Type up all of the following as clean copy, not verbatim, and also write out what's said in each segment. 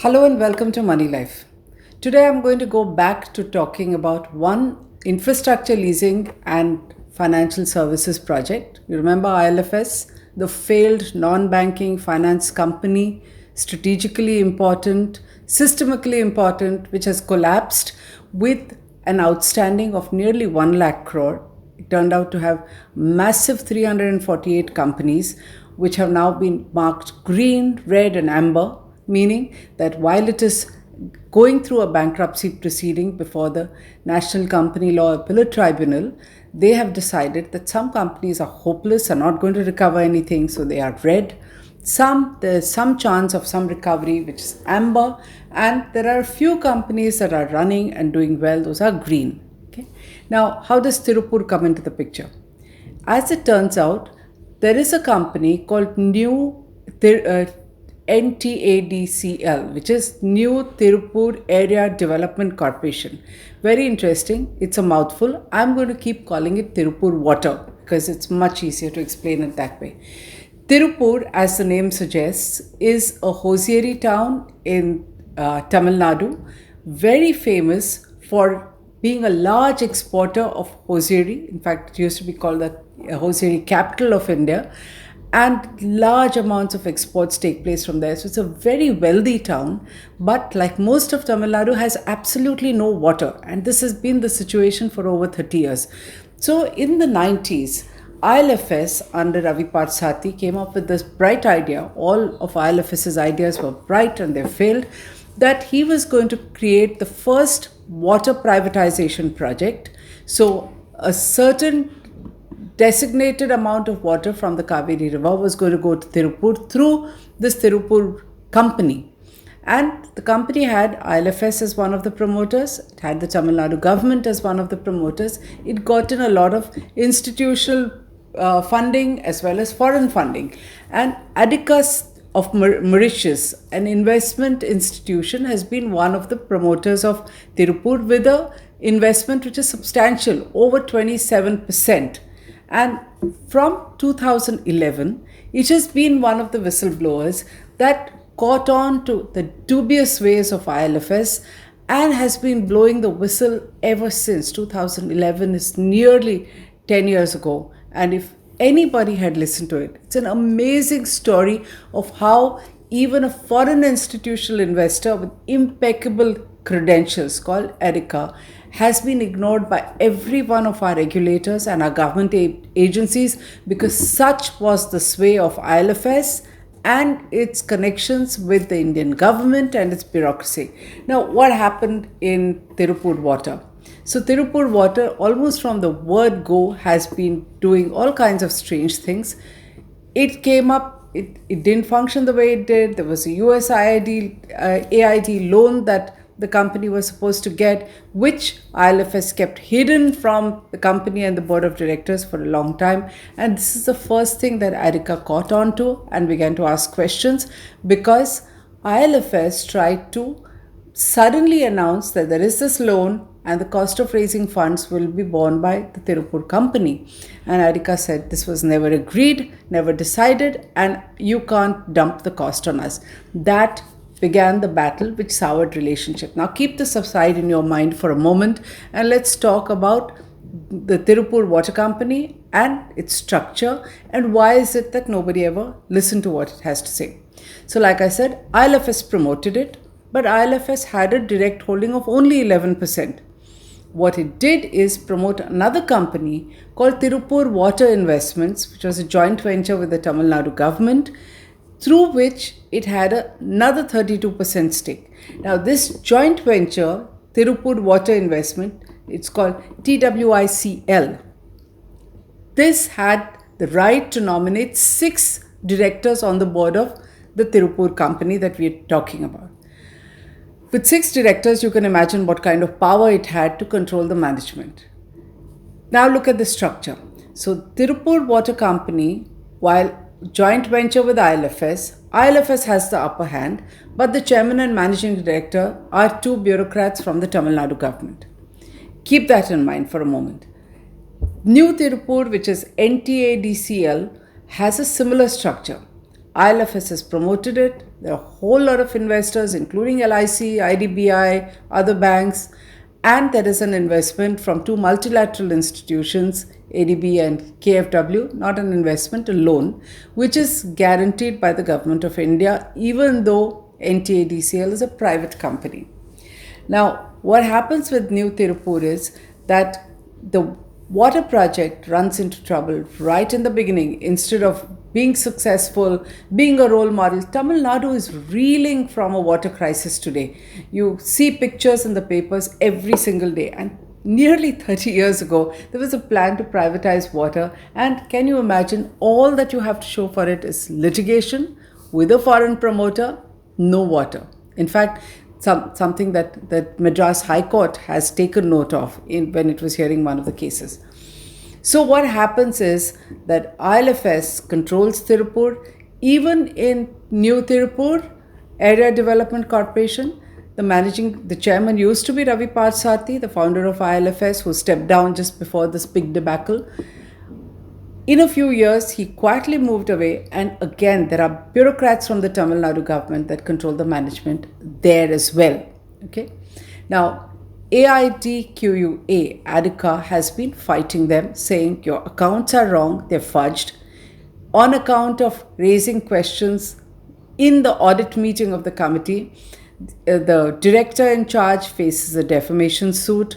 Hello and welcome to Moneylife. Today I'm going to go back to talking about one infrastructure leasing and financial services project. You remember IL&FS, the failed non-banking finance company, strategically important, systemically important, which has collapsed with an outstanding of nearly 1 lakh crore. It turned out to have massive 348 companies, which have now been marked green, red, and amber, meaning that while it is going through a bankruptcy proceeding before the National Company Law Appellate Tribunal, they have decided that some companies are hopeless, are not going to recover anything, so they are red. There's some chance of some recovery, which is amber, and there are a few companies that are running and doing well, those are green. Okay. Now, how does Tripur come into the picture? As it turns out, there is a company called NTADCL, which is New Tripur Area Development Corporation. Very interesting. It's a mouthful. I'm going to keep calling it Tripur Water because it's much easier to explain it that way. Tripur, as the name suggests, is a hosiery town in Tamil Nadu, very famous for being a large exporter of hosiery. In fact, it used to be called the hosiery capital of India. And large amounts of exports take place from there. So it's a very wealthy town, but like most of Tamil Nadu, has absolutely no water. And this has been the situation for over 30 years. So in the 90s, IL&FS under Ravi Parsati came up with this bright idea. All of IL&FS's ideas were bright and they failed. That he was going to create the first water privatization project. So a certain designated amount of water from the Kaveri River was going to go to Tripur through this Tripur company. And the company had IL&FS as one of the promoters, it had the Tamil Nadu government as one of the promoters. It got in a lot of institutional funding as well as foreign funding. And Adicus of Mauritius, an investment institution, has been one of the promoters of Tripur with an investment which is substantial, over 27%. And from 2011, it has been one of the whistleblowers that caught on to the dubious ways of IL&FS and has been blowing the whistle ever since. 2011 is nearly 10 years ago. And if anybody had listened to it, it's an amazing story of how even a foreign institutional investor with impeccable credentials called Erica has been ignored by every one of our regulators and our government agencies because such was the sway of IL&FS and its connections with the Indian government and its bureaucracy. Now, what happened in Tripur Water? So Tripur Water, almost from the word go, has been doing all kinds of strange things. It came up, it didn't function the way it did. There was a AID loan that the company was supposed to get, which IL&FS kept hidden from the company and the board of directors for a long time. And this is the first thing that Erica caught on to and began to ask questions because IL&FS tried to suddenly announce that there is this loan and the cost of raising funds will be borne by the Tripur company. And Erica said this was never agreed, never decided, and you can't dump the cost on us. That began the battle which soured relationship. Now keep this aside in your mind for a moment and let's talk about the Tripur Water Company and its structure and why is it that nobody ever listened to what it has to say. So like I said, IL&FS promoted it, but IL&FS had a direct holding of only 11%. What it did is promote another company called Tripur Water Investments, which was a joint venture with the Tamil Nadu government, through which it had another 32% stake. Now this joint venture, Tripur Water Investment, it's called TWICL. This had the right to nominate 6 directors on the board of the Tripur company that we are talking about. With 6 directors, you can imagine what kind of power it had to control the management. Now look at the structure. So Tripur Water Company, while joint venture with IL&FS has the upper hand, but the chairman and managing director are 2 bureaucrats from the Tamil Nadu government. Keep that in mind for a moment. New Tripur, which is NTADCL, has a similar structure. IL&FS has promoted it. There are a whole lot of investors, including LIC, IDBI, other banks, and there is an investment from two multilateral institutions, ADB and KfW, not an investment, a loan, which is guaranteed by the government of India, even though NTADCL is a private company. Now, what happens with New Tirupur is that the water project runs into trouble right in the beginning. Instead of being successful, being a role model, Tamil Nadu is reeling from a water crisis today. You see pictures in the papers every single day. And nearly 30 years ago, there was a plan to privatize water. And can you imagine, all that you have to show for it is litigation with a foreign promoter, no water. In fact, something that Madras High Court has taken note of when it was hearing one of the cases. So what happens is that IL&FS controls Tirupur. Even in New Tirupur Area Development Corporation, the chairman used to be Ravi Parthasarathy, the founder of IL&FS, who stepped down just before this big debacle. In a few years, he quietly moved away, and again, there are bureaucrats from the Tamil Nadu government that control the management there as well. Okay. Now, AIDQUA, ADICA, has been fighting them, saying your accounts are wrong, they're fudged, on account of raising questions in the audit meeting of the committee. The director in charge faces a defamation suit.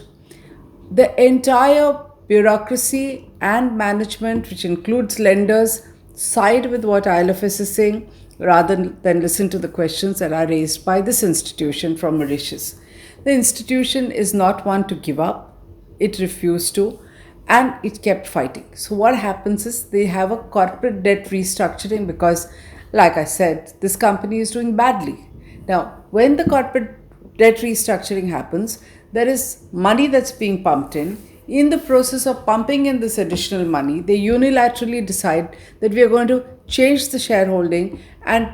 The entire bureaucracy and management, which includes lenders, side with what IL&FS is saying rather than listen to the questions that are raised by this institution from Mauritius. The institution is not one to give up. It refused to, and it kept fighting. So what happens is they have a corporate debt restructuring because, like I said, this company is doing badly. Now, when the corporate debt restructuring happens, there is money that's being pumped in. In the process of pumping in this additional money, they unilaterally decide that we are going to change the shareholding and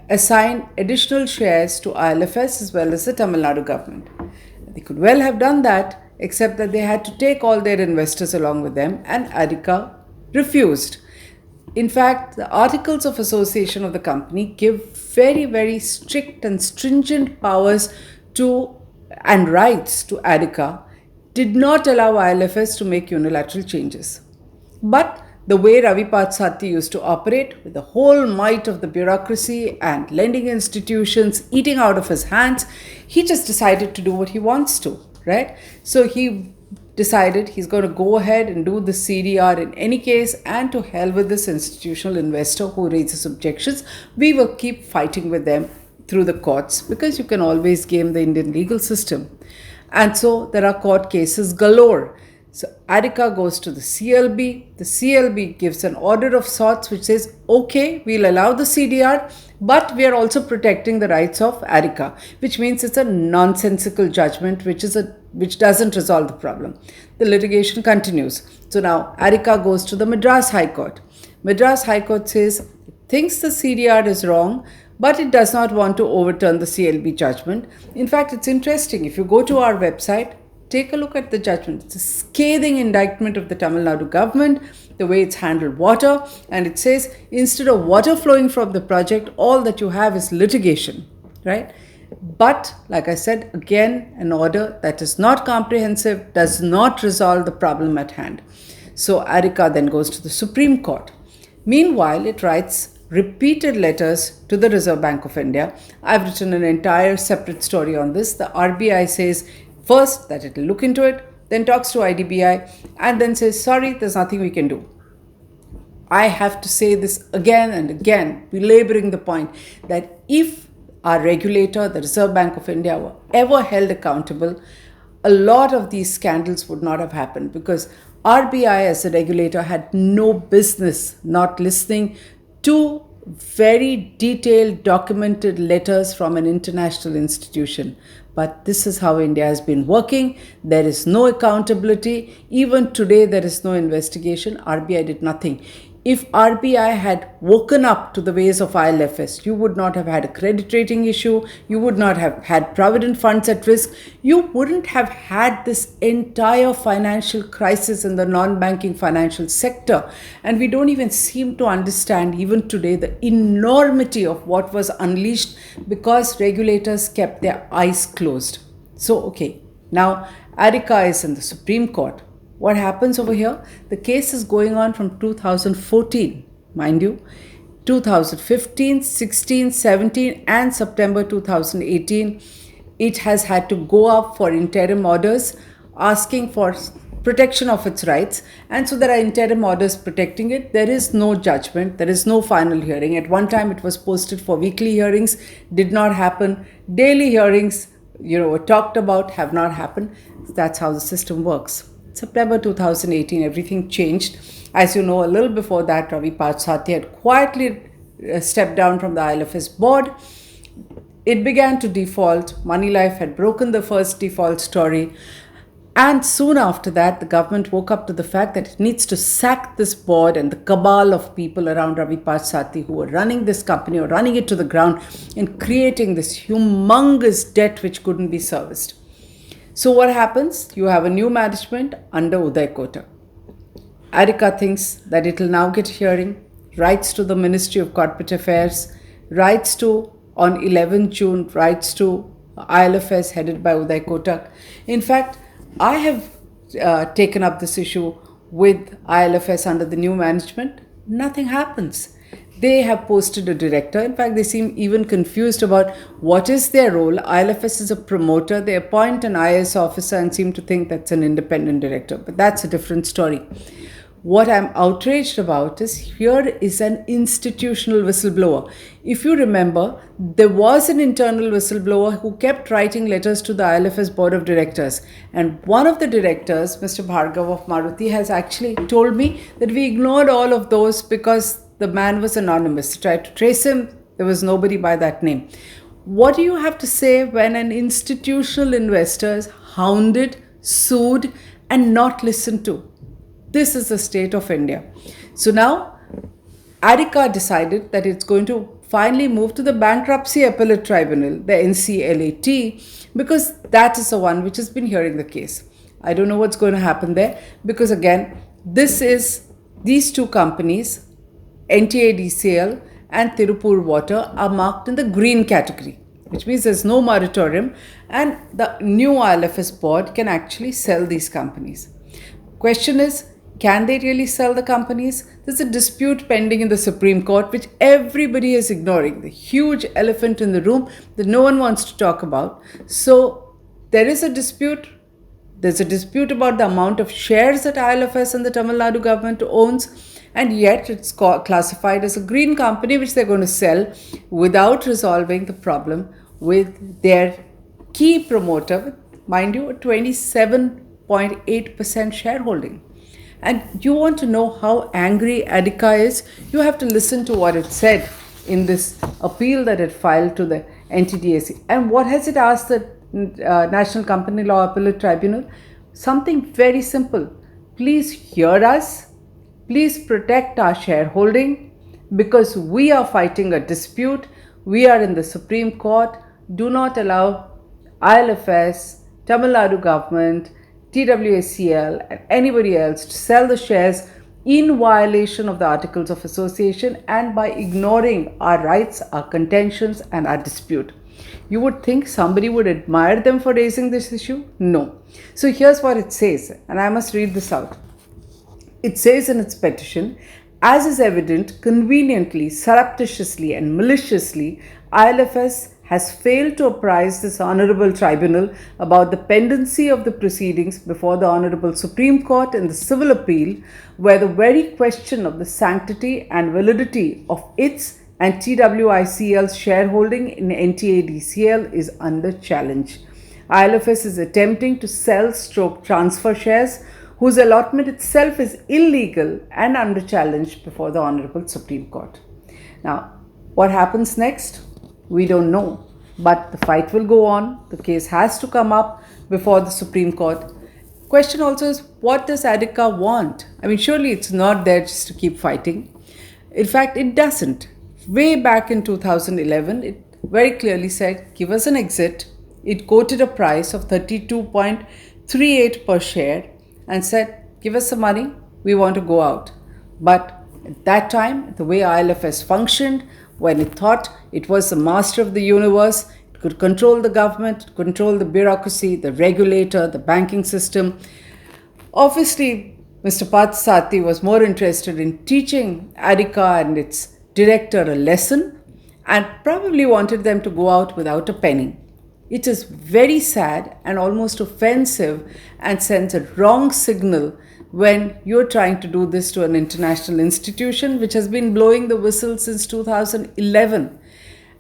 assign additional shares to IL&FS as well as the Tamil Nadu government. They could well have done that, except that they had to take all their investors along with them, and ADICA refused. In fact, the Articles of Association of the company give very, very strict and stringent powers and rights to ADICA, did not allow IL&FS to make unilateral changes. But the way Ravi Parthasarathy used to operate, with the whole might of the bureaucracy and lending institutions eating out of his hands, he just decided to do what he wants to, right? So he decided he's going to go ahead and do the CDR in any case, and to hell with this institutional investor who raises objections. We will keep fighting with them through the courts, because you can always game the Indian legal system. And so there are court cases galore. So ADICA goes to the CLB. The CLB gives an order of sorts which says, okay, we'll allow the CDR, but we are also protecting the rights of ADICA, which means it's a nonsensical judgment which doesn't resolve the problem. The litigation continues. So now ADICA goes to the Madras High Court. Madras High Court says, it thinks the CDR is wrong, but it does not want to overturn the CLB judgment. In fact, it's interesting. If you go to our website, take a look at the judgment. It's a scathing indictment of the Tamil Nadu government, the way it's handled water. And it says, instead of water flowing from the project, all that you have is litigation, right? But, like I said, again, an order that is not comprehensive, does not resolve the problem at hand. So ADICA then goes to the Supreme Court. Meanwhile, it writes repeated letters to the Reserve Bank of India. I've written an entire separate story on this. The RBI says first that it will look into it, then talks to IDBI, and then says, sorry, there's nothing we can do. I have to say this again and again, belaboring the point that if our regulator, the Reserve Bank of India, were ever held accountable, a lot of these scandals would not have happened, because RBI as a regulator had no business not listening to very detailed, documented letters from an international institution. But this is how India has been working. There is no accountability. Even today, there is no investigation. RBI did nothing. If RBI had woken up to the ways of IL&FS, you would not have had a credit rating issue, you would not have had provident funds at risk, you wouldn't have had this entire financial crisis in the non-banking financial sector. And we don't even seem to understand, even today, the enormity of what was unleashed because regulators kept their eyes closed. So, okay, now Adhika is in the Supreme Court. What happens over here? The case is going on from 2014, mind you, 2015, 16, 17, and September 2018. It has had to go up for interim orders asking for protection of its rights. And so there are interim orders protecting it. There is no judgment. There is no final hearing. At one time, it was posted for weekly hearings, did not happen. Daily hearings, were talked about, have not happened. That's how the system works. September 2018, everything changed. As you know, a little before that, Ravi Parsati had quietly stepped down from the IL&FS board. It began to default. Moneylife had broken the first default story. And soon after that, the government woke up to the fact that it needs to sack this board and the cabal of people around Ravi Parsati who were running this company or running it to the ground and creating this humongous debt which couldn't be serviced. So what happens? You have a new management under Uday Kotak. Adhika thinks that it will now get hearing, writes to the Ministry of Corporate Affairs, writes to, on 11 June, writes to IL&FS headed by Uday Kotak. In fact, I have taken up this issue with IL&FS under the new management. Nothing happens. They have posted a director. In fact, they seem even confused about what is their role. IL&FS is a promoter. They appoint an IAS officer and seem to think that's an independent director. But that's a different story. What I'm outraged about is here is an institutional whistleblower. If you remember, there was an internal whistleblower who kept writing letters to the IL&FS board of directors. And one of the directors, Mr. Bhargav of Maruti, has actually told me that we ignored all of those because the man was anonymous. I tried to trace him. There was nobody by that name. What do you have to say when an institutional investor is hounded, sued, and not listened to? This is the state of India. So now, Adhika decided that it's going to finally move to the Bankruptcy Appellate Tribunal, the NCLAT, because that is the one which has been hearing the case. I don't know what's going to happen there because, again, these two companies, NTADCL and Tripur Water, are marked in the green category, which means there's no moratorium and the new IL&FS board can actually sell these companies. Question is, can they really sell the companies? There's a dispute pending in the Supreme Court, which everybody is ignoring, the huge elephant in the room that no one wants to talk about. So there is a dispute. There's a dispute about the amount of shares that IL&FS and the Tamil Nadu government owns. And yet it's classified as a green company which they're going to sell without resolving the problem with their key promoter, mind you, a 27.8% shareholding. And you want to know how angry Adhika is? You have to listen to what it said in this appeal that it filed to the NTADCL. And what has it asked the National Company Law Appellate Tribunal? Something very simple. Please hear us. Please protect our shareholding because we are fighting a dispute. We are in the Supreme Court. Do not allow IL&FS, Tamil Nadu government, TWACL and anybody else to sell the shares in violation of the Articles of Association and by ignoring our rights, our contentions and our dispute. You would think somebody would admire them for raising this issue? No. So here's what it says, and I must read this out. It says in its petition, as is evident, conveniently, surreptitiously and maliciously, IL&FS has failed to apprise this Honourable Tribunal about the pendency of the proceedings before the Honourable Supreme Court in the civil appeal, where the very question of the sanctity and validity of its and TWICL's shareholding in NTADCL is under challenge. IL&FS is attempting to sell/transfer shares whose allotment itself is illegal and under challenge before the Honourable Supreme Court. Now, what happens next? We don't know, but the fight will go on. The case has to come up before the Supreme Court. question also is, what does ADICA want? I mean, surely it's not there just to keep fighting. In fact, it doesn't. Way back in 2011, it very clearly said, give us an exit. It quoted a price of 32.38 per share and said, give us some money, we want to go out. But at that time, the way IL&FS functioned, when it thought it was the master of the universe, it could control the government, control the bureaucracy, the regulator, the banking system. Obviously, Mr. Pathsati was more interested in teaching ADICA and its director a lesson and probably wanted them to go out without a penny. It is very sad and almost offensive and sends a wrong signal when you're trying to do this to an international institution which has been blowing the whistle since 2011.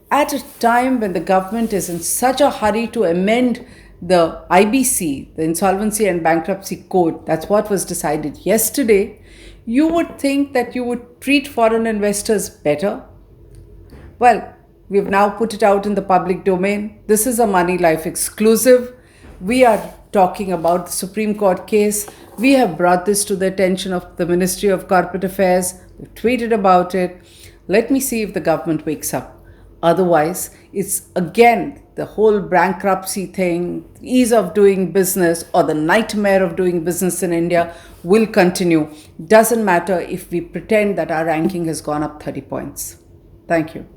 At a time when the government is in such a hurry to amend the IBC, the Insolvency and Bankruptcy Code, that's what was decided yesterday, you would think that you would treat foreign investors better. Well, we've now put it out in the public domain. This is a Moneylife exclusive. We are talking about the Supreme Court case. We have brought this to the attention of the Ministry of Corporate Affairs. We've tweeted about it. Let me see if the government wakes up. Otherwise, it's again the whole bankruptcy thing, ease of doing business, or the nightmare of doing business in India will continue. Doesn't matter if we pretend that our ranking has gone up 30 points. Thank you.